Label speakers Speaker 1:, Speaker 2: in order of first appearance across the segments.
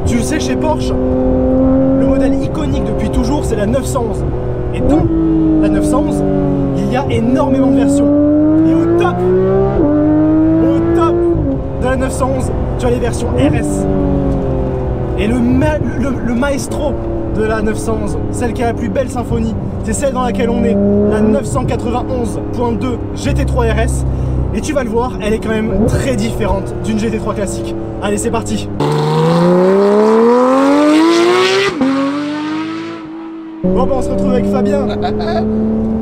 Speaker 1: Tu le sais, chez Porsche, le modèle iconique depuis toujours, c'est la 911. Et dans la 911, il y a énormément de versions. Et au top de la 911, tu as les versions RS. Et le maestro de la 911, celle qui a la plus belle symphonie, c'est celle dans laquelle on est, la 991.2 GT3 RS. Et tu vas le voir, elle est quand même très différente d'une GT3 classique. Allez, c'est parti. Bon bah on se retrouve avec Fabien.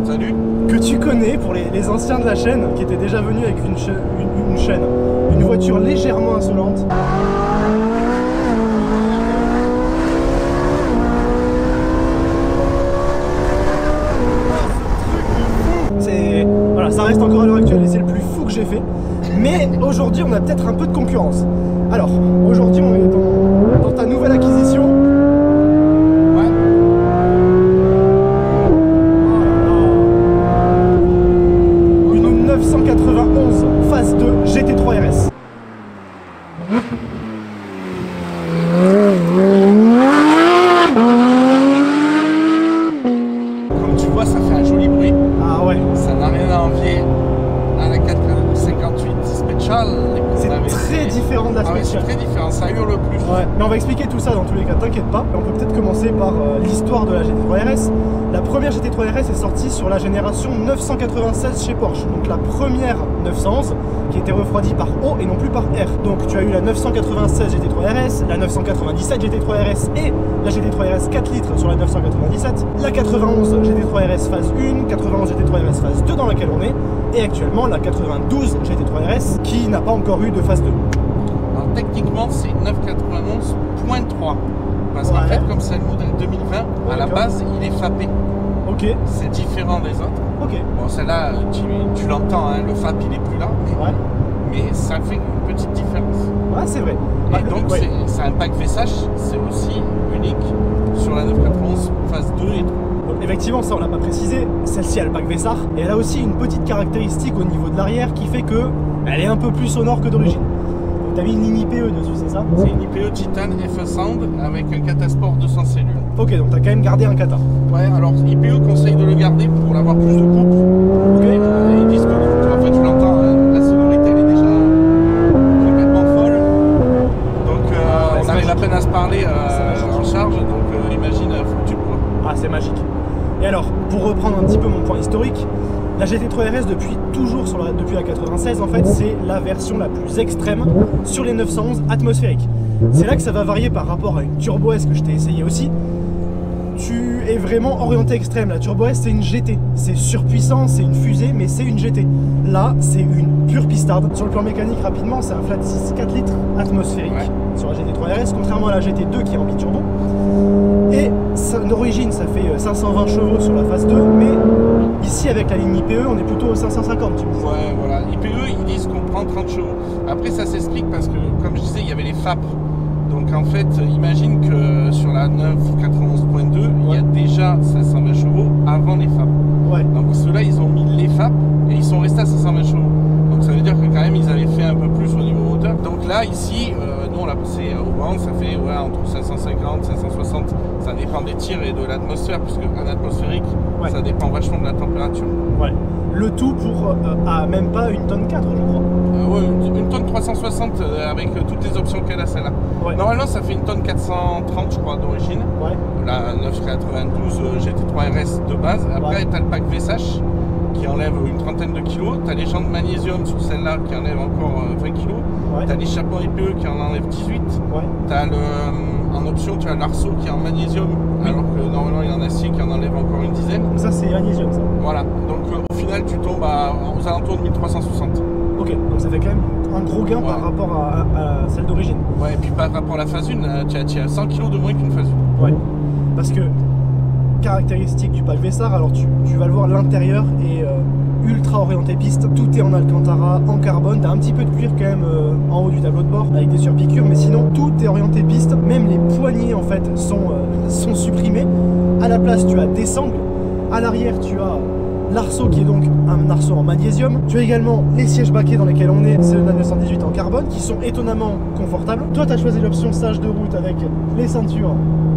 Speaker 2: Salut.
Speaker 1: Que tu connais pour les anciens de la chaîne, qui étaient déjà venus avec une voiture légèrement insolente. Voilà, ça reste encore à l'heure actuelle et c'est le plus fou que j'ai fait. Mais aujourd'hui on a peut-être un peu de concurrence. Alors, aujourd'hui on est dans ta nouvelle acquisition.
Speaker 2: Ouais.
Speaker 1: Une 991 phase 2 GT3 RS.
Speaker 2: Comme tu vois, ça fait un joli bruit.
Speaker 1: Ah ouais.
Speaker 2: Ça n'a rien à envier à la 458 Special.
Speaker 1: C'est très différent de la Special.
Speaker 2: C'est très différent, ça hurle plus.
Speaker 1: Ouais, mais on va expliquer tout ça dans tous les cas, t'inquiète pas. On peut peut-être commencer par l'histoire de la GT3 RS. La première GT3 RS est sortie sur la génération 996 chez Porsche. Donc la première 911 qui était refroidie par eau et non plus par air. Donc tu as eu la 996 GT3 RS, la 997 GT3 RS et la GT3 RS 4 litres sur la 997, la 91 GT3 RS phase 1, 91 GT3 RS phase 2 dans laquelle on est, et actuellement la 92 GT3 RS qui n'a pas encore eu de phase 2.
Speaker 2: Alors techniquement, c'est 991.3. Parce qu'en fait, comme c'est le modèle 2020, à la base, il est FAPé.
Speaker 1: Ok.
Speaker 2: C'est différent des autres.
Speaker 1: Ok.
Speaker 2: Bon, celle-là, tu l'entends, hein, le FAP, il est plus là. Mais ça fait une petite différence.
Speaker 1: Ouais, c'est vrai.
Speaker 2: Et donc, c'est un pack VSH, c'est aussi unique sur la 991 phase 2 et 3.
Speaker 1: Donc, effectivement, ça on l'a pas précisé, celle-ci a le pack Vessar et elle a aussi une petite caractéristique au niveau de l'arrière qui fait que elle est un peu plus sonore que d'origine. Donc tu as mis une ligne IPE dessus, c'est ça?
Speaker 2: C'est une IPE Titan FE Sound avec un Catasport 200 cellules.
Speaker 1: Ok, donc tu as quand même gardé un Cata.
Speaker 2: Ouais, alors IPE conseille de le garder pour avoir plus de couple.
Speaker 1: Ok.
Speaker 2: Ils disent que en fait tu l'entends, la sonorité elle est déjà complètement folle. Donc on arrive à peine à se parler en charge, donc imagine, faut que tu le vois.
Speaker 1: Ah, c'est magique. Et alors, pour reprendre un petit peu mon point historique, la GT3 RS depuis la 96 en fait, c'est la version la plus extrême sur les 911 atmosphériques. C'est là que ça va varier par rapport à une Turbo S que je t'ai essayé aussi. Tu es vraiment orienté extrême. La Turbo S c'est une GT, c'est surpuissant, c'est une fusée, mais c'est une GT. Là, c'est une pure pistarde. Sur le plan mécanique, rapidement, c'est un flat 6 4 litres atmosphérique sur la GT3 RS, contrairement à la GT2 qui est en biturbo. Et d'origine, ça fait 520 chevaux sur la phase 2, mais ici, avec la ligne IPE, on est plutôt aux 550, tu me dis.
Speaker 2: Ouais, voilà. IPE, ils disent qu'on prend 30 chevaux. Après, ça s'explique parce que, comme je disais, il y avait les FAP. Donc, en fait, imagine que sur la 991.2, il y a déjà 520 chevaux avant les FAP.
Speaker 1: Ouais.
Speaker 2: Donc, ceux-là, ils ont mis les FAP et ils sont restés à 520 chevaux. Donc, ça veut dire que, quand même, ils avaient fait un peu plus au niveau moteur. Donc, là, ici, nous, on l'a passé au vent, ça fait entre 550, 560. Ça dépend des tirs et de l'atmosphère, puisque un atmosphérique, ça dépend vachement de la température.
Speaker 1: Ouais. Le tout pour même pas une tonne 4, je crois.
Speaker 2: Ouais, une tonne 360 avec toutes les options qu'elle a celle-là. Ouais. Normalement, ça fait une tonne 430, je crois, d'origine. Ouais. La 992 GT3 RS de base. Après, tu as le pack VSH qui enlève une trentaine de kilos. Tu as les jantes de magnésium sur celle-là qui enlèvent encore 20 kilos. Tu as les chapeaux IPE qui en enlèvent 18. Tu as en option, tu as l'arceau qui est en magnésium, alors que normalement il y en a 6 qui en enlèvent encore une dizaine.
Speaker 1: Donc ça c'est magnésium ça.
Speaker 2: Voilà, donc au final tu tombes aux alentours de 1360.
Speaker 1: Ok, donc ça fait quand même un gros gain par rapport à celle d'origine.
Speaker 2: Ouais, et puis par rapport à la phase 1, tu as 100 kg de moins qu'une phase 1.
Speaker 1: Ouais, parce que caractéristique du pack Vessar, alors tu vas le voir, l'intérieur est ultra orienté piste, tout est en Alcantara, en carbone, t'as un petit peu de cuir quand même en haut du tableau de bord avec des surpiqûres, mais sinon tout est orienté piste, même les poignées en fait sont supprimées. À la place tu as des sangles, à l'arrière tu as l'arceau qui est donc un arceau en magnésium. Tu as également les sièges baquets dans lesquels on est, c'est le 918 en carbone, qui sont étonnamment confortables. Toi, tu as choisi l'option sage de route avec les ceintures.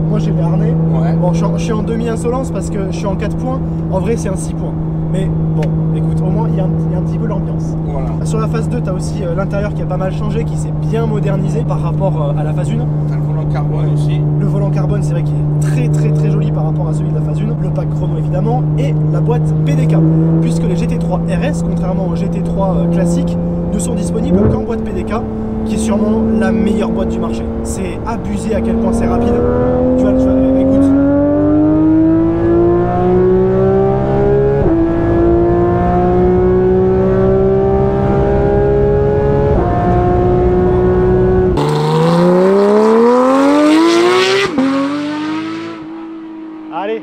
Speaker 1: Moi, j'ai les harnais. Ouais. Bon, je suis en demi-insolence parce que je suis en 4 points. En vrai, c'est un 6 points. Mais bon, écoute, au moins, il y a un petit peu l'ambiance. Voilà. Sur la phase 2, tu as aussi l'intérieur qui a pas mal changé, qui s'est bien modernisé par rapport à la phase 1.
Speaker 2: Tu as le volant carbone aussi.
Speaker 1: Le volant carbone, c'est vrai qu'il est très joli par rapport à celui de la phase 1. Le pack chrono, évidemment, et la boîte PDK. Puisque les GT3 RS, contrairement aux GT3 classiques, ne sont disponibles qu'en boîte PDK, qui est sûrement la meilleure boîte du marché. C'est abusé à quel point c'est rapide. Tu vois, écoute. Allez,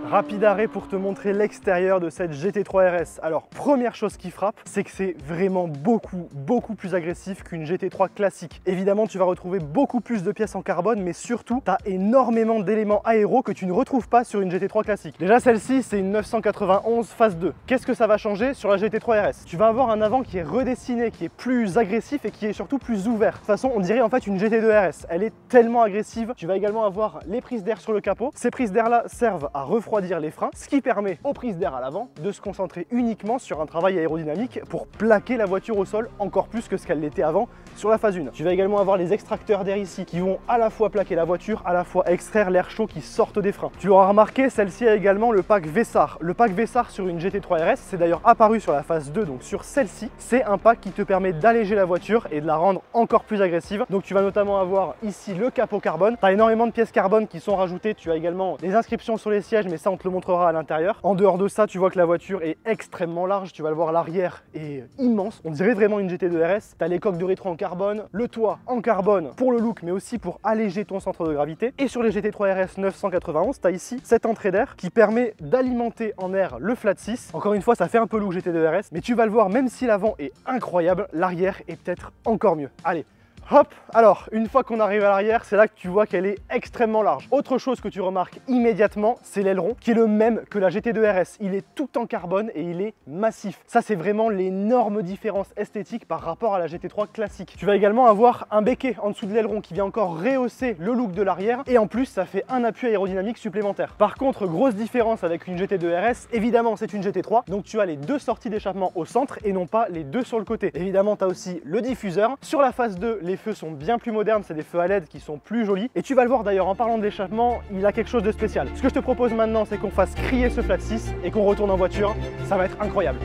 Speaker 1: rapide arrêt pour te montrer l'extérieur de cette GT3 RS. Alors, première chose qui frappe, c'est que c'est vraiment beaucoup plus agressif qu'une GT3 classique. Évidemment, tu vas retrouver beaucoup plus de pièces en carbone, mais surtout, tu as énormément d'éléments aéro que tu ne retrouves pas sur une GT3 classique. Déjà, celle-ci, c'est une 991 phase 2. Qu'est-ce que ça va changer sur la GT3 RS? Tu vas avoir un avant qui est redessiné, qui est plus agressif et qui est surtout plus ouvert. De toute façon, on dirait en fait une GT2 RS. Elle est tellement agressive. Tu vas également avoir les prises d'air sur le capot. Ces prises d'air-là servent à refroidir les freins, ce qui permet aux prises d'air à l'avant de se concentrer uniquement sur un travail aérodynamique pour plaquer la voiture au sol encore plus que ce qu'elle l'était avant sur la phase 1. Tu vas également avoir les extracteurs d'air ici qui vont à la fois plaquer la voiture, à la fois extraire l'air chaud qui sortent des freins. Tu l'auras remarqué, celle-ci a également le pack Vessar. Le pack Vessar sur une GT3 RS, c'est d'ailleurs apparu sur la phase 2, donc sur celle-ci. C'est un pack qui te permet d'alléger la voiture et de la rendre encore plus agressive. Donc tu vas notamment avoir ici le capot carbone. Tu as énormément de pièces carbone qui sont rajoutées. Tu as également des inscriptions sur les sièges, mais ça on te le montrera à l'intérieur. En dehors de ça, tu vois que la voiture est extrêmement large. Tu vas le voir, l'arrière est immense. On dirait vraiment une GT2 RS. Tu as les coques de rétro en carbone, le toit en carbone pour le look, mais aussi pour alléger ton centre de gravité. Et sur les GT3 RS 991, tu as ici cette entrée d'air qui permet d'alimenter en air le flat 6. Encore une fois, ça fait un peu look GT2 RS, mais tu vas le voir, même si l'avant est incroyable, l'arrière est peut-être encore mieux. Allez, hop, alors une fois qu'on arrive à l'arrière, c'est là que tu vois qu'elle est extrêmement large. Autre chose que tu remarques immédiatement, c'est l'aileron qui est le même que la GT2 RS. Il est tout en carbone et il est massif. Ça, c'est vraiment l'énorme différence esthétique par rapport à la GT3 classique. Tu vas également avoir un béquet en dessous de l'aileron qui vient encore rehausser le look de l'arrière et en plus, ça fait un appui aérodynamique supplémentaire. Par contre, grosse différence avec une GT2 RS, évidemment, c'est une GT3, donc tu as les deux sorties d'échappement au centre et non pas les deux sur le côté. Évidemment, tu as aussi le diffuseur. Sur la phase 2, les feux sont bien plus modernes, c'est des feux à LED qui sont plus jolis. Et tu vas le voir d'ailleurs, en parlant de l'échappement, il a quelque chose de spécial. Ce que je te propose maintenant, c'est qu'on fasse crier ce flat 6 et qu'on retourne en voiture. Ça va être incroyable.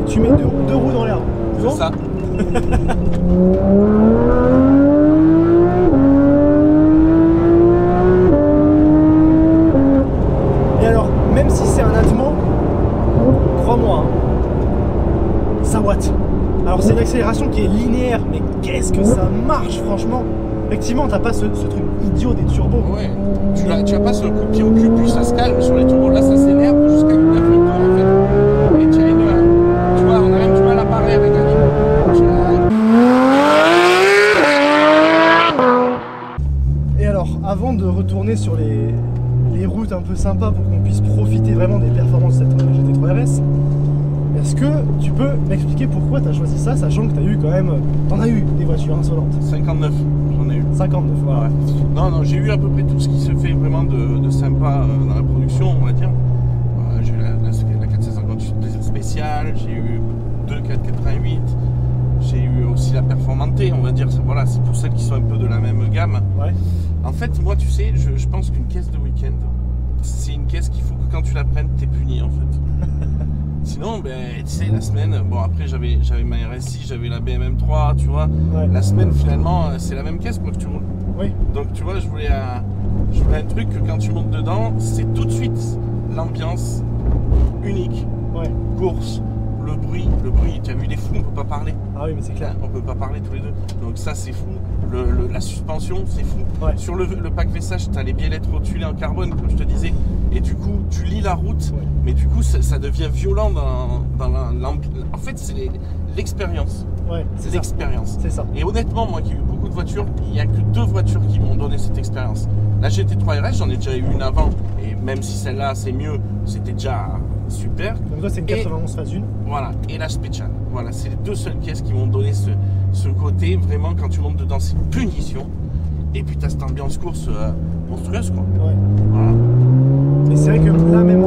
Speaker 1: Tu mets deux roues dans l'air.
Speaker 2: C'est ça.
Speaker 1: Et alors, même si c'est un attement, crois-moi, ça watt. Alors c'est une accélération qui est linéaire, mais qu'est-ce que ça marche franchement. Effectivement, t'as pas ce truc idiot des turbos.
Speaker 2: Ouais. Tu as pas ce coup de pied au cul, puis ça se calme. Sur les turbos, là, ça s'énerve jusqu'à une F2 en fait. Et tu as tu vois, on a même du mal à parler avec un
Speaker 1: Et alors, avant de retourner sur les routes un peu sympas pour qu'on puisse profiter vraiment des performances de cette GT3 RS, est-ce que tu peux m'expliquer pourquoi tu as choisi ça, sachant que tu as eu quand même... T'en as eu des voitures insolentes.
Speaker 2: 59, j'en ai eu.
Speaker 1: 59, voilà. Ouais.
Speaker 2: Non, j'ai eu à peu près tout ce qui se fait vraiment de sympa dans la production, on va dire. J'ai eu la 458 spéciale, j'ai eu 2 488, j'ai eu aussi la Performante, on va dire. Voilà, c'est pour celles qui sont un peu de la même gamme.
Speaker 1: Ouais.
Speaker 2: En fait, moi, tu sais, je pense qu'une caisse de week-end, c'est une caisse qu'il faut que quand tu la prennes, t'es puni en fait. Sinon, ben, tu sais, la semaine, bon après j'avais ma RSI, j'avais la BMM3, tu vois. Ouais. La semaine finalement, c'est la même caisse quoi que tu roules.
Speaker 1: Oui.
Speaker 2: Donc tu vois, je voulais un truc que quand tu montes dedans, c'est tout de suite l'ambiance unique. Ouais. Course, le bruit, tu as vu les fous, on peut pas parler.
Speaker 1: Ah oui, mais c'est clair.
Speaker 2: On peut pas parler tous les deux. Donc ça c'est fou. La suspension, c'est fou. Ouais. Sur le pack Vessage, tu as les biellettes rotulées en carbone, comme je te disais. Et du coup, tu lis la route, ouais. Mais du coup, ça devient violent dans l'ambiance. En fait, c'est l'expérience. Ouais, c'est l'expérience.
Speaker 1: C'est ça.
Speaker 2: Et honnêtement, moi qui ai eu beaucoup de voitures, il n'y a que 2 voitures qui m'ont donné cette expérience. La GT3 RS, j'en ai déjà eu une avant. Et même si celle-là, c'est mieux, c'était déjà super.
Speaker 1: Donc toi, c'est une 91 phase 1.
Speaker 2: Voilà, et la Special. Voilà, c'est les 2 seules caisses qui m'ont donné ce côté, vraiment, quand tu montes dedans, c'est punition. Et puis tu as cette ambiance course monstrueuse, quoi. Ouais. Voilà.
Speaker 1: Mais c'est vrai que là, même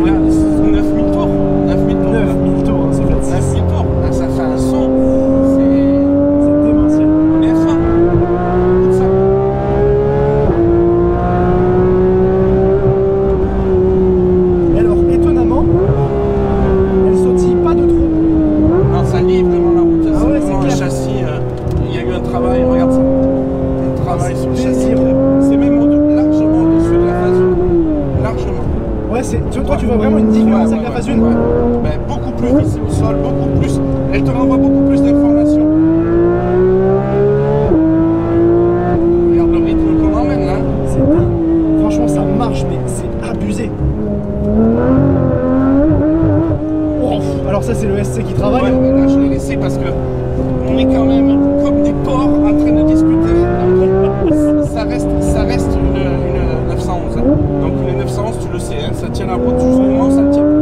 Speaker 2: regarde, c'est 9000 tours.
Speaker 1: 9000 tours, hein, c'est fait.
Speaker 2: 9000 tours, là, ça fait un son.
Speaker 1: C'est démentiel.
Speaker 2: Mais enfin, écoute ça.
Speaker 1: Et alors, étonnamment, elle sautille pas de trop.
Speaker 2: Non, ça livre vraiment la route.
Speaker 1: Ah ouais, c'est
Speaker 2: vraiment
Speaker 1: clair.
Speaker 2: Le châssis, il y a eu un travail, regarde ça. Un travail sur le châssis.
Speaker 1: Plaisir.
Speaker 2: C'est même largement au-dessus de la phase 1. Largement.
Speaker 1: Ouais, toi tu vois vraiment une différence avec la phase 1.
Speaker 2: Ouais. Ben, beaucoup plus vissé au sol, beaucoup plus. Elle te renvoie beaucoup plus d'informations. Regarde le rythme qu'on emmène là.
Speaker 1: Franchement, ça marche, mais c'est abusé. Oh, alors ça, c'est le SC qui travaille.
Speaker 2: Ouais, là, je l'ai laissé parce que on est quand même comme des porcs en train de discuter. Ça reste une 911. Hein. Donc une 911, tu le sais, hein, ça tient la route jusqu'au moment où ça ne tient plus.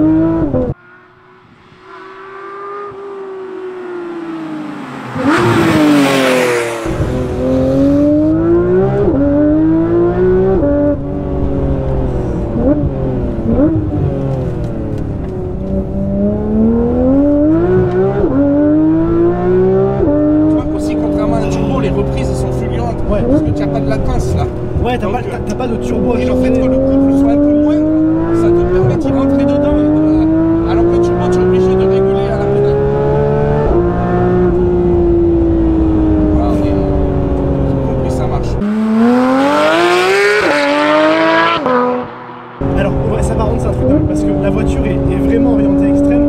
Speaker 2: Parce que tu n'as pas de latence là.
Speaker 1: Ouais, t'as pas de turbo.
Speaker 2: Et le fait que le couple soit un peu moindre, ça te permet d'y rentrer dedans. Alors que le turbo, tu es obligé de réguler à la pédale. Voilà, j'ai compris, ça marche.
Speaker 1: Alors, ouais, ça par contre, c'est un truc dingue parce que la voiture est vraiment orientée extrême.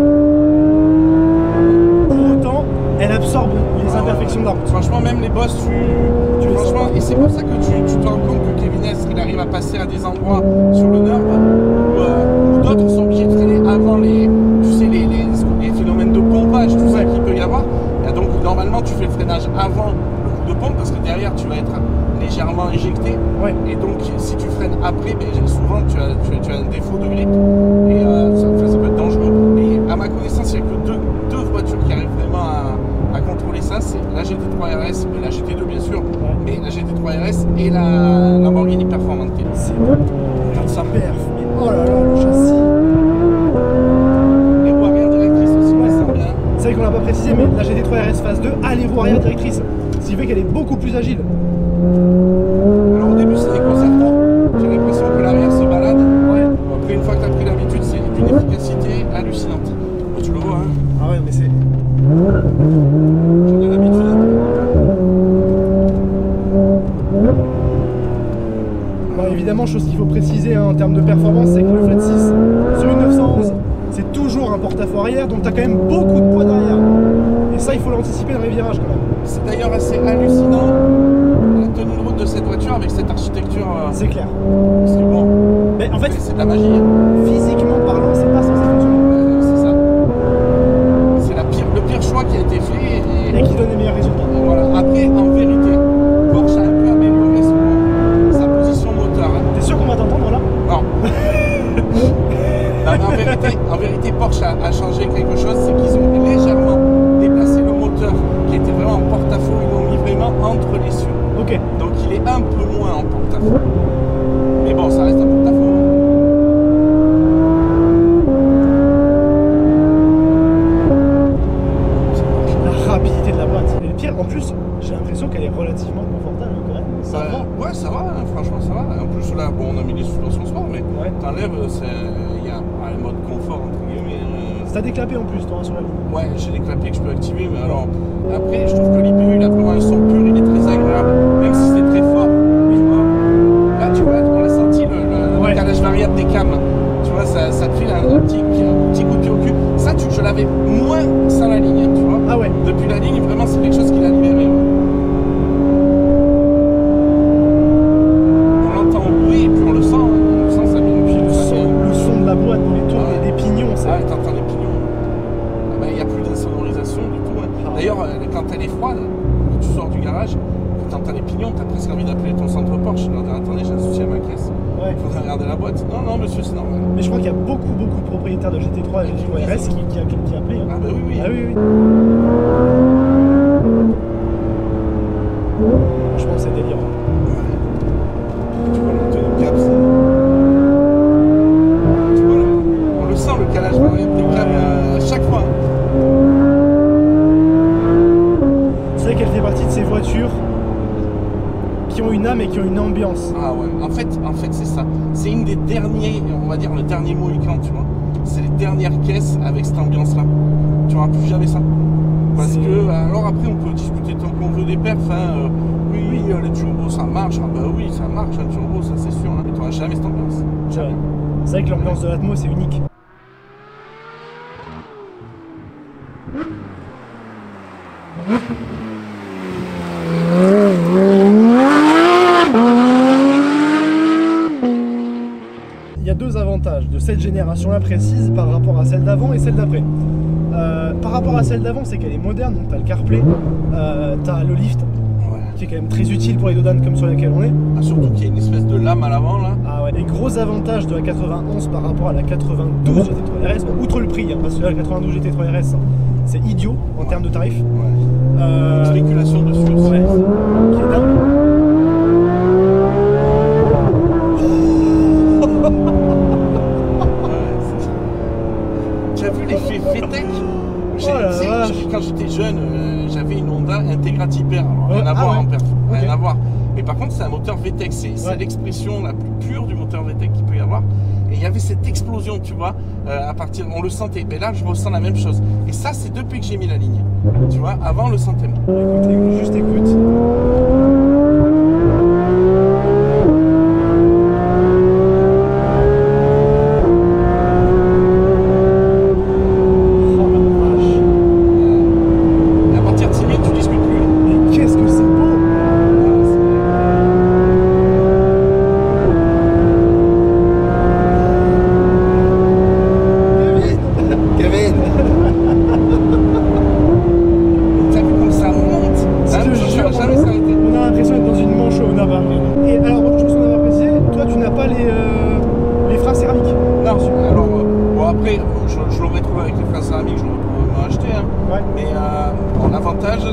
Speaker 1: Pour autant, elle absorbe les imperfections de la route.
Speaker 2: Franchement, même les bosses, franchement, et c'est pour ça que tu te rends compte que Kevin S, il arrive à passer à des endroits sur le Nord où d'autres sont obligés de freiner avant les phénomènes de pompage, tout ça qu'il peut y avoir. Et donc, normalement, tu fais le freinage avant le coup de pompe parce que derrière, tu vas être légèrement éjecté. Ouais. Et donc, si tu freines après, ben, souvent, tu as un défaut de grip et ça peut être dangereux. Et à ma connaissance, il n'y a que deux voitures qui arrivent vraiment à contrôler ça, c'est la GT3 RS et la GT2 bien sûr, ouais. Mais la GT3 RS et la Lamborghini Performante.
Speaker 1: C'est bon, regarde ça perf, mais oh là là, le châssis.
Speaker 2: Les roues arrière directrices aussi, ouais, ça bien.
Speaker 1: C'est vrai qu'on l'a pas précisé, mais la GT3 RS phase 2 a les roues arrière directrices, ce qui fait qu'elle est beaucoup plus agile.
Speaker 2: Alors au début c'est déconcertant, j'ai l'impression que l'arrière se balade. Ouais. Après une fois que tu as pris l'habitude, c'est d'une efficacité hallucinante. Bon, tu le vois, hein.
Speaker 1: Ah ouais, mais c'est...
Speaker 2: J'en ai l'habitude.
Speaker 1: Alors évidemment, chose qu'il faut préciser hein, en termes de performance, c'est que le Flat 6 sur une 911, c'est toujours un porte-à-faux arrière, donc tu as quand même beaucoup de poids derrière. Et ça, il faut l'anticiper dans les virages quand même.
Speaker 2: C'est d'ailleurs assez hallucinant la tenue de route de cette voiture avec cette architecture.
Speaker 1: C'est clair.
Speaker 2: C'est bon.
Speaker 1: Mais en fait,
Speaker 2: c'est de la magie. Hein.
Speaker 1: Physiquement parlant, c'est pas censé fonctionner.
Speaker 2: C'est ça. C'est le pire choix qui a été fait.
Speaker 1: Et qui donne les meilleurs résultats.
Speaker 2: Voilà. Après, en vérité, Porsche a un peu amélioré sa position moteur. Hein.
Speaker 1: T'es sûr qu'on va t'entendre là?
Speaker 2: Non. Non, mais en vérité, Porsche a changé quelque chose, c'est qu'ils ont légèrement déplacé le moteur qui était vraiment en porte-à-faux, ils l'ont mis vraiment entre les cieux.
Speaker 1: Ok.
Speaker 2: Donc il est un peu moins en porte-à-faux. Mais bon, ça reste un porte-à-faux.
Speaker 1: en plus, j'ai l'impression qu'elle est relativement confortable quand même. Ça va.
Speaker 2: Ouais, ça va, hein, franchement, ça va. En plus, là, bon, on a mis des suspensions sport, mais t'enlèves, il y a un mode confort, entre guillemets.
Speaker 1: T'as des clapets en plus, toi, sur la ligne.
Speaker 2: Ouais, j'ai des clapets que je peux activer, mais alors, après, je trouve que l'IPU, il a vraiment un son pur, il est très agréable, même si c'est très fort. Tu vois. Là, tu vois, on a senti le calage variable des cams. Tu vois, ça te fait un petit coup de pied au cul. Ça, je l'avais moins sans la ligne, tu vois.
Speaker 1: Ah ouais.
Speaker 2: Depuis la ligne, vraiment, c'est quelque chose qui l'a libéré. Ouais. On l'entend au bruit et puis on le sent. Hein. On le sent, ça met
Speaker 1: le son de la boîte dans les tours des pignons.
Speaker 2: Ah ouais, t'entends les pignons. Il n'y a plus d'insonorisation du tout. Hein. D'ailleurs, quand elle est froide, quand tu sors du garage, quand t'entends les pignons, t'as presque envie d'appeler ton centre Porsche. Je leur dis, attendez, j'ai un souci à ma caisse. Il faudrait regarder la boîte. Non, monsieur, c'est normal.
Speaker 1: Mais je crois qu'il y a beaucoup de propriétaires de GT3 et GT3 RS qui appelaient. Hein.
Speaker 2: Ah bah oui.
Speaker 1: Ah oui. Je pense que c'est délirant.
Speaker 2: Ouais. Tu vois le tenue de cap, tu vois, on le sent, le calage variable des cams à chaque fois.
Speaker 1: C'est vrai qu'elle fait partie de ces voitures qui ont une âme et qui ont une ambiance.
Speaker 2: Ah ouais, en fait c'est ça. C'est une des derniers, on va dire le dernier Mohican, tu vois. C'est les dernières caisses avec cette ambiance-là. Tu n'auras plus jamais ça. Parce que, alors après on peut discuter tant qu'on veut des perfs, hein. Oui, les turbos ça marche, ah bah oui ça marche un turbo, ça c'est sûr, hein. Mais tu n'auras jamais cette ambiance.
Speaker 1: Jamais. C'est vrai que l'ambiance de l'Atmo c'est unique. Il y a deux avantages de cette génération-là précise par rapport à celle d'avant et celle d'après. Par rapport à celle d'avant, c'est qu'elle est moderne, donc tu as le CarPlay, tu as le lift, qui est quand même très utile pour les dodanes comme sur lesquelles on est.
Speaker 2: Ah, surtout qu'il y a une espèce de lame à l'avant là.
Speaker 1: Ah ouais, les gros avantages de la 91 par rapport à la 92 GT3 RS, bon, outre le prix, hein, parce que là, la 92 GT3 RS, c'est idiot en termes de tarifs.
Speaker 2: Spéculation dessus aussi.
Speaker 1: Qui est dingue.
Speaker 2: Tu as vu l'effet VTEC? Quand j'étais jeune, j'avais une Honda Integra Type-R. Rien à voir en perf, rien à voir. Mais par contre, c'est un moteur VTEC, c'est l'expression la plus pure du moteur VTEC qu'il peut y avoir. Et il y avait cette explosion, tu vois, à partir, on le sentait. Mais là, je ressens la même chose. Et ça, c'est depuis que j'ai mis la ligne. Tu vois, avant, on le sentait moins.
Speaker 1: Écoute, juste écoute.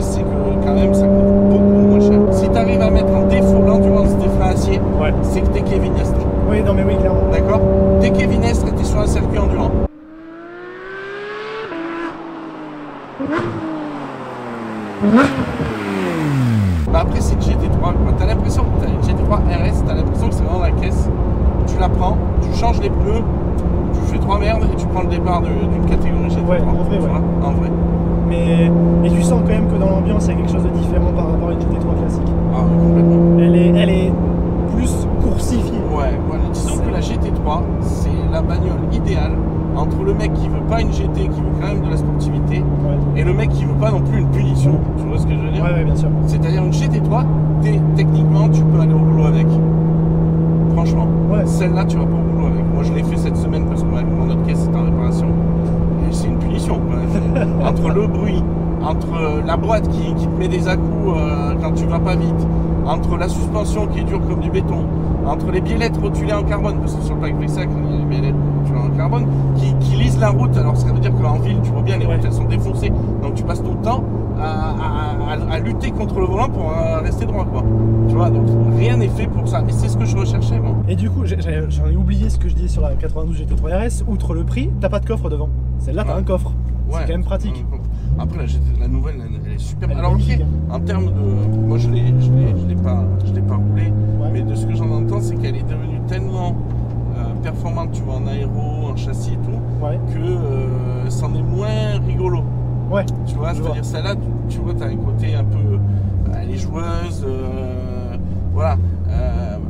Speaker 2: C'est que quand même ça coûte beaucoup moins cher. Si tu arrives à mettre en défaut l'endurance des freins acier, c'est que t'es Kevin Estre.
Speaker 1: Oui, non mais oui, clairement.
Speaker 2: D'accord. T'es Kevin Estre et t'es sur un circuit endurant. Bah après c'est une GT3, t'as l'impression que t'as une GT3 RS, t'as l'impression que c'est vraiment la caisse. Tu la prends, tu changes les pneus, tu fais 3 merdes et tu prends le départ d'une catégorie GT3.
Speaker 1: Ouais, en vrai,
Speaker 2: En vrai.
Speaker 1: Mais tu sens quand même que dans l'ambiance il y a quelque chose de différent par rapport à une GT3 classique.
Speaker 2: Ah oui, complètement.
Speaker 1: Elle est plus coursifiée.
Speaker 2: Ouais, disons que la GT3 c'est la bagnole idéale entre le mec qui veut pas une GT, qui veut quand même de la sportivité, et le mec qui veut pas non plus une punition. Tu vois ce que je veux dire?
Speaker 1: Ouais, bien sûr.
Speaker 2: C'est-à-dire une GT3, techniquement tu peux aller au boulot avec. Franchement. Celle-là tu vas pas au boulot avec. Moi je l'ai fait cette semaine parce que mon autre caisse est en réparation. C'est une punition. Entre le bruit, entre la boîte qui te met des à-coups quand tu vas pas vite, entre la suspension qui est dure comme du béton, entre les biellettes rotulées en carbone, parce que sur le pack Brixac, il y a des biellettes rotulées en carbone, qui lisent la route. Alors ça veut dire qu'en ville, tu vois bien, les routes elles sont défoncées, donc tu passes ton temps à lutter contre le volant pour rester droit, quoi. Tu vois, donc rien n'est fait pour ça. Et c'est ce que je recherchais, moi.
Speaker 1: Et du coup, j'en ai oublié ce que je disais sur la 92 GT3 RS. Outre le prix, t'as pas de coffre devant. Celle-là, t'as un coffre. C'est quand même pratique.
Speaker 2: Après, la nouvelle, elle est super.
Speaker 1: Elle est
Speaker 2: alors,
Speaker 1: magnifique,
Speaker 2: en termes de. Moi, je l'ai pas roulé, mais de ce que j'en entends, c'est qu'elle est devenue tellement performante, tu vois, en aéro, en châssis et tout, que c'en est moins rigolo.
Speaker 1: Ouais.
Speaker 2: Tu vois, c'est-à-dire celle-là, tu vois, tu as un côté un peu. Elle est joueuse, voilà.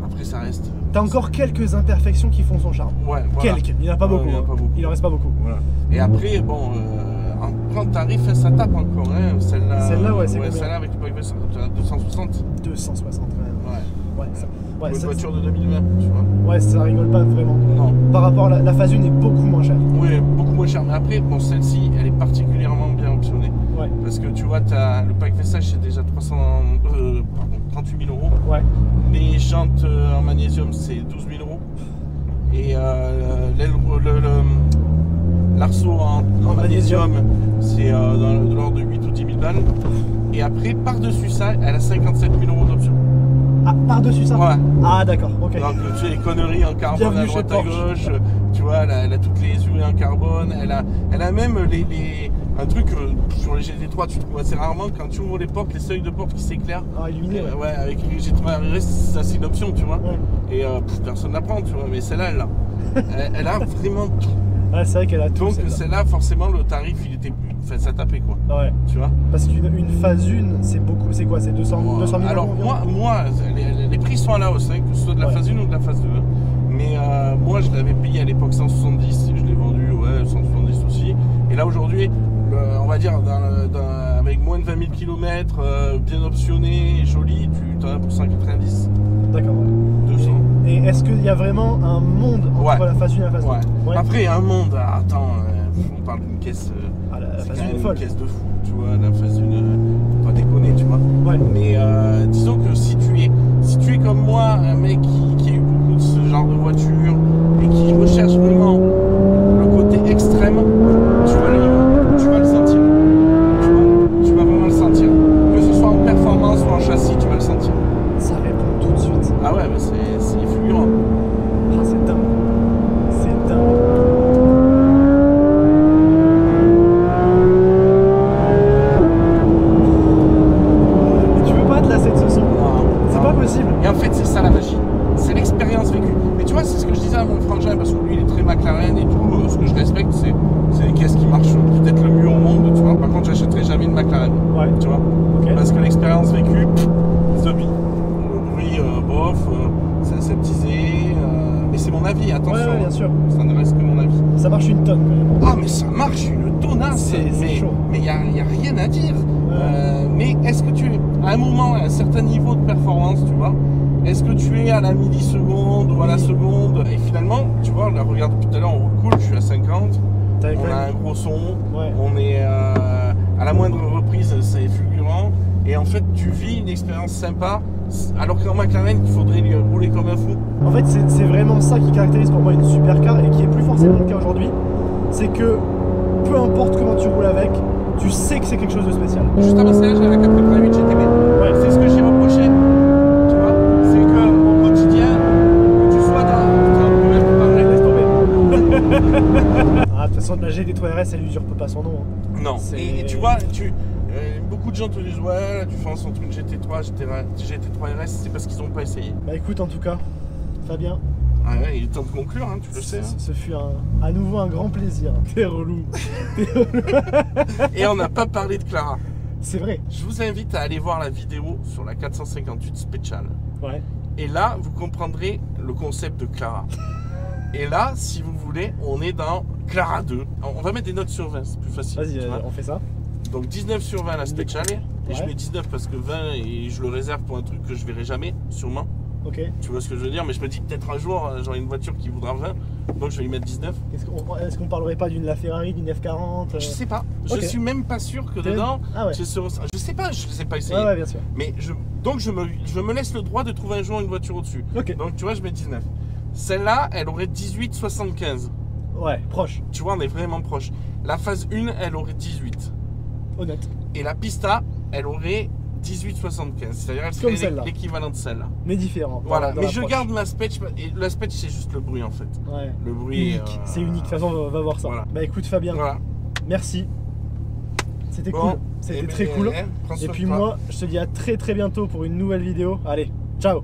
Speaker 2: Après, ça reste.
Speaker 1: T'as encore quelques imperfections qui font son charme.
Speaker 2: Ouais, voilà.
Speaker 1: Quelques, il n'y en a pas beaucoup. Il en reste pas beaucoup.
Speaker 2: Voilà. Et après, bon, en tarif, ça tape encore, hein. Celle-là,
Speaker 1: ouais, c'est
Speaker 2: celle-là avec le pack 260.
Speaker 1: 260, ouais.
Speaker 2: Une voiture de 2020, tu vois.
Speaker 1: Ouais, ça rigole pas vraiment.
Speaker 2: Non.
Speaker 1: Par rapport à la phase 1 est beaucoup moins chère.
Speaker 2: Oui, beaucoup moins cher. Mais après, bon, celle-ci, elle est particulièrement bien optionnée.
Speaker 1: Ouais.
Speaker 2: Parce que tu vois, le pack Vessage, c'est déjà 38 000 euros.
Speaker 1: Ouais.
Speaker 2: Les jantes en magnésium, c'est 12 000 euros. Et l'arceau en magnésium, c'est de l'ordre de 8 ou 10 000 balles. Et après, par-dessus ça, elle a 57 000 euros d'options.
Speaker 1: Ah, par-dessus ça?
Speaker 2: Ouais.
Speaker 1: Ah, d'accord, ok.
Speaker 2: Donc, tu sais, les conneries en carbone à droite à gauche, tu vois, elle a toutes les UE en carbone, elle a même un truc sur les GT3, tu trouves assez rarement, quand tu ouvres les portes, les seuils de porte qui s'éclairent.
Speaker 1: Ah, illuminé.
Speaker 2: Ouais, avec les GT3 RS, ça c'est une option, tu vois.
Speaker 1: Ouais.
Speaker 2: Et personne n'apprend, tu vois, mais celle-là, elle l'a. Elle a vraiment tout.
Speaker 1: Ah, c'est vrai qu'elle a tout.
Speaker 2: Donc celle-là, forcément, le tarif, il était plus. Enfin, ça tapait quoi.
Speaker 1: Ouais.
Speaker 2: Tu vois.
Speaker 1: Parce qu'une phase 1, c'est beaucoup. C'est quoi? C'est 200 000
Speaker 2: alors,
Speaker 1: euros?
Speaker 2: moi les prix sont à la hausse, hein, que ce soit de la phase 1 ou de la phase 2. Mais moi, je l'avais payé à l'époque 170, je l'ai vendu, 170 aussi. Et là, aujourd'hui, on va dire, avec moins de 20 000 km, bien optionné et joli, tu en as pour 190.
Speaker 1: D'accord.
Speaker 2: 200.
Speaker 1: Et est-ce qu'il y a vraiment un monde entre la phase 1 et la phase 2?
Speaker 2: Ouais. Après, un monde, attends, on parle d'une caisse.
Speaker 1: La phase 1 est
Speaker 2: une
Speaker 1: folle.
Speaker 2: Caisse de fou, tu vois, la phase 1, faut pas déconner, tu vois.
Speaker 1: Ouais.
Speaker 2: Mais disons que si tu es comme moi, un mec qui a eu beaucoup de ce genre de voiture et qui recherche vraiment le côté extrême, tu vas le sentir. Tu vas vraiment le sentir. Que ce soit en performance ou en châssis, tu vas le sentir.
Speaker 1: Ça répond tout de suite.
Speaker 2: Ah ouais, mais c'est fulgurant.
Speaker 1: Ah, c'est dingue. C'est dingue.
Speaker 2: Et en fait, c'est ça la magie. C'est l'expérience vécue. Mais tu vois, c'est ce que je disais à mon frangin, parce que lui, il est très McLaren et tout. Ce que je respecte, c'est les caisses qui marchent peut-être le mieux au monde. Tu vois. Par contre, j'achèterai jamais une McLaren.
Speaker 1: Ouais.
Speaker 2: Tu vois. Okay. Parce que l'expérience vécue, zombie. Le bruit, bof, c'est aseptisé. Mais c'est mon avis, attention.
Speaker 1: Ouais, bien sûr.
Speaker 2: Ça ne reste que mon avis.
Speaker 1: Ça marche une tonne quand même.
Speaker 2: Ah, mais ça marche une tonnasse.
Speaker 1: C'est chaud.
Speaker 2: Mais il n'y a rien à dire. Mais est-ce que tu es à un moment, à un certain niveau de performance, tu vois, est-ce que tu es à la milliseconde ou à la seconde? Et finalement, tu vois, là, regarde, tout à l'heure, on roule cool, je suis à 50, on a un gros son, on est à la moindre reprise, c'est fulgurant. Et en fait, tu vis une expérience sympa, alors qu'en McLaren, il faudrait lui rouler comme un fou.
Speaker 1: En fait, c'est vraiment ça qui caractérise pour moi une supercar et qui est plus forcément le cas aujourd'hui. C'est que peu importe comment tu roules avec, tu sais que c'est quelque chose de spécial.
Speaker 2: Juste avant ça, j'avais la 488 GTB. Ouais. C'est ce que j'ai reproché. Tu vois, c'est qu'au quotidien, que tu sois dans. Laisse tomber.
Speaker 1: Ah, de toute façon, la GT3 RS, elle usurpe pas son nom. Hein.
Speaker 2: Non. Et tu vois, beaucoup de gens te disent ouais, la différence entre une GT3 et GT3 RS, c'est parce qu'ils n'ont pas essayé.
Speaker 1: Bah écoute, en tout cas, Fabien.
Speaker 2: Ah ouais, il est temps de conclure, hein, tu le sais.
Speaker 1: Ce fut à nouveau un grand plaisir. T'es relou.
Speaker 2: Et on n'a pas parlé de Clara.
Speaker 1: C'est vrai.
Speaker 2: Je vous invite à aller voir la vidéo sur la 458 Special.
Speaker 1: Ouais.
Speaker 2: Et là, vous comprendrez le concept de Clara. Et là, si vous voulez, on est dans Clara 2. On va mettre des notes sur 20, c'est plus facile.
Speaker 1: Vas-y, on fait ça.
Speaker 2: Donc 19 sur 20 la Special. Et je mets 19 parce que 20, et je le réserve pour un truc que je verrai jamais, sûrement.
Speaker 1: Ok.
Speaker 2: Tu vois ce que je veux dire, mais je me dis peut-être un jour j'aurai une voiture qui voudra 20, donc je vais lui mettre 19.
Speaker 1: Est-ce qu'on parlerait pas d'une LaFerrari, d'une F40
Speaker 2: Je sais pas, je suis même pas sûr que dedans, je sais pas, je les ai pas essayé.
Speaker 1: Ouais, bien sûr.
Speaker 2: Mais donc je me laisse le droit de trouver un jour une voiture au-dessus.
Speaker 1: Ok.
Speaker 2: Donc tu vois, je mets 19. Celle-là, elle aurait 18,75.
Speaker 1: Ouais, proche.
Speaker 2: Tu vois, on est vraiment proche. La phase 1, elle aurait 18.
Speaker 1: Honnête.
Speaker 2: Et la Pista, elle aurait 18,75. C'est-à-dire elle serait l'équivalent de celle-là.
Speaker 1: Mais différent.
Speaker 2: Voilà, mais je garde ma Spetch. Et la Spetch, c'est juste le bruit en fait.
Speaker 1: Ouais.
Speaker 2: Le bruit.
Speaker 1: C'est unique. De toute façon, on va voir ça.
Speaker 2: Voilà.
Speaker 1: Bah écoute, Fabien, merci. C'était cool. C'était très cool. Et puis moi, je te dis à très bientôt pour une nouvelle vidéo. Allez, ciao.